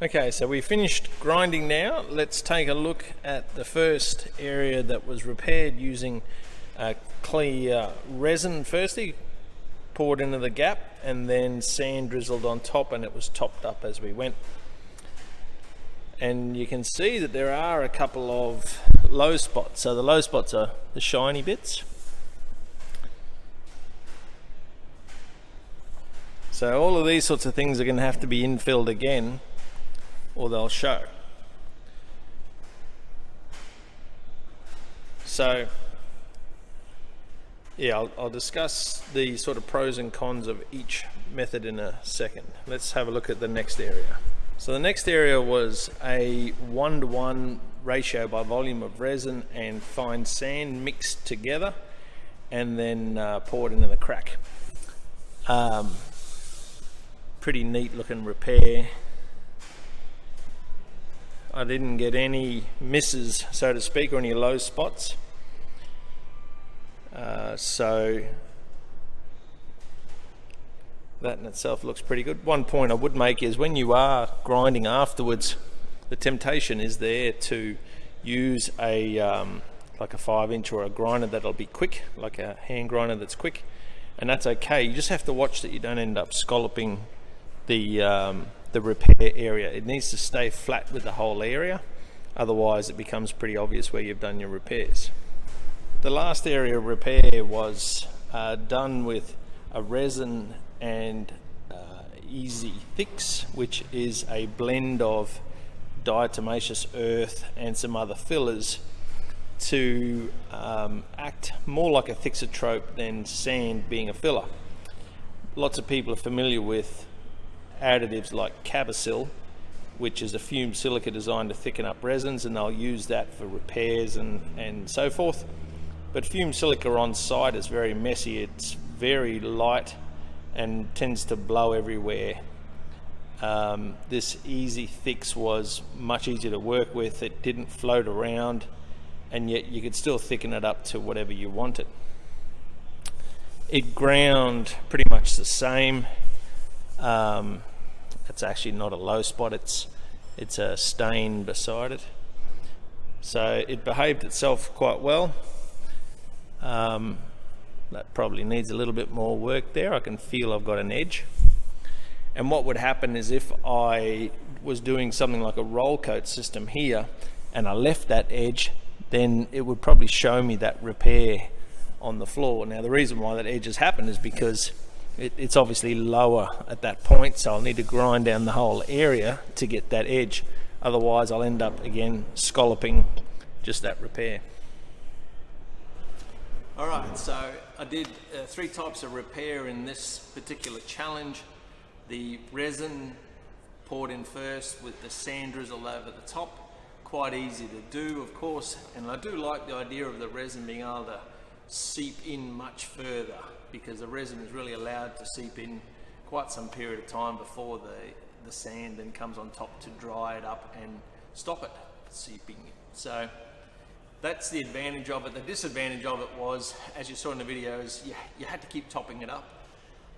Okay, so we finished grinding now. Let's take a look at the first area that was repaired using clear resin firstly, poured into the gap, and then sand drizzled on top, and it was topped up as we went. And you can see that there are a couple of low spots. So the low spots are the shiny bits. So all of these sorts of things are going to have to be infilled again, or they'll show. So yeah, I'll discuss the sort of pros and cons of each method in a second. Let's have a look at the next area. So the next area was a 1-to-1 ratio by volume of resin and fine sand mixed together and then poured into the crack. Pretty neat looking repair. I didn't get any misses, so to speak, or any low spots. So that in itself looks pretty good. One point I would make is when you are grinding afterwards, the temptation is there to use a like a 5-inch or a grinder that'll be quick, like a hand grinder that's quick, and that's okay. You just have to watch that you don't end up scalloping the repair area. It needs to stay flat with the whole area, otherwise it becomes pretty obvious where you've done your repairs. The last area of repair was done with a resin and easy fix, which is a blend of diatomaceous earth and some other fillers to act more like a thixotrope than sand being a filler. Lots of people are familiar with additives like Cabasil, which is a fumed silica designed to thicken up resins, and they'll use that for repairs and so forth. But fumed silica on site is very messy. It's very light and tends to blow everywhere. This easy fix was much easier to work with. It didn't float around, and yet you could still thicken it up to whatever you wanted. It ground pretty much the same. It's actually not a low spot, it's a stain beside it. So it behaved itself quite well. That probably needs a little bit more work there. I can feel I've got an edge. And what would happen is if I was doing something like a roll coat system here and I left that edge, then it would probably show me that repair on the floor. Now the reason why that edge has happened is because it's obviously lower at that point, so I'll need to grind down the whole area to get that edge. Otherwise I'll end up again scalloping just that repair. Alright, so I did 3 types of repair in this particular challenge. The resin poured in first with the sand drizzle over the top. Quite easy to do, of course, and I do like the idea of the resin being able to seep in much further, because the resin is really allowed to seep in quite some period of time before the sand then comes on top to dry it up and stop it seeping in. So that's the advantage of it. The disadvantage of it was, as you saw in the videos, you had to keep topping it up.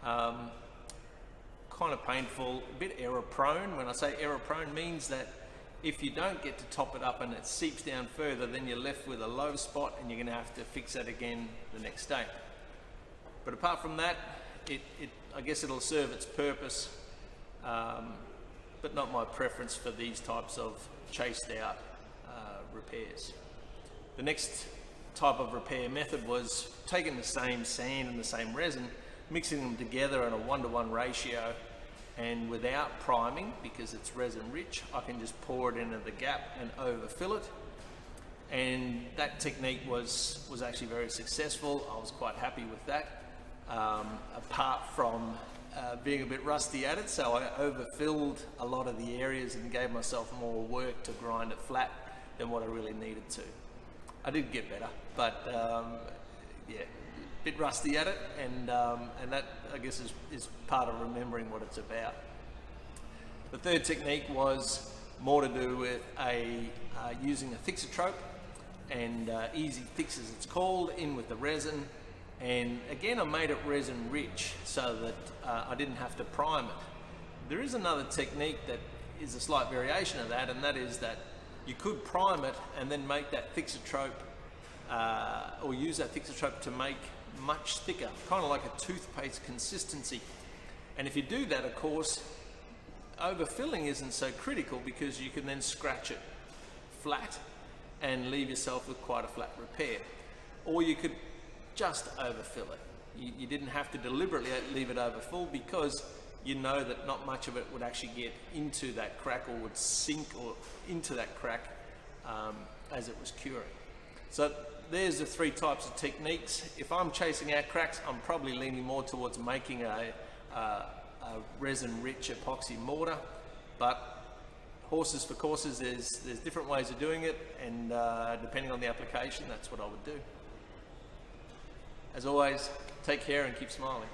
Kind of painful, a bit error prone. When I say error prone, means that if you don't get to top it up and it seeps down further, then you're left with a low spot and you're going to have to fix that again the next day. But apart from that, I guess it'll serve its purpose, but not my preference for these types of chased out repairs. The next type of repair method was taking the same sand and the same resin, mixing them together in a 1-to-1 ratio, and without priming, because it's resin rich, I can just pour it into the gap and overfill it. And that technique was actually very successful. I was quite happy with that, apart from being a bit rusty at it, so I overfilled a lot of the areas and gave myself more work to grind it flat than what I really needed to. I did get better, but yeah, a bit rusty at it, and that, I guess, is part of remembering what it's about. The third technique was more to do with using a thixotrope, and easy fix as it's called, in with the resin. And again, I made it resin rich so that I didn't have to prime it. There is another technique that is a slight variation of that, and that is that you could prime it and then make that thixotrope, or use that thixotrope to make much thicker, kind of like a toothpaste consistency. And if you do that, of course, overfilling isn't so critical, because you can then scratch it flat and leave yourself with quite a flat repair. Or you could just overfill it. You didn't have to deliberately leave it over full, because you know that not much of it would actually get into that crack, or would sink or into that crack as it was curing. So there's the three types of techniques. If I'm chasing out cracks, I'm probably leaning more towards making a resin-rich epoxy mortar, but horses for courses, there's different ways of doing it, and depending on the application, that's what I would do. As always, take care and keep smiling.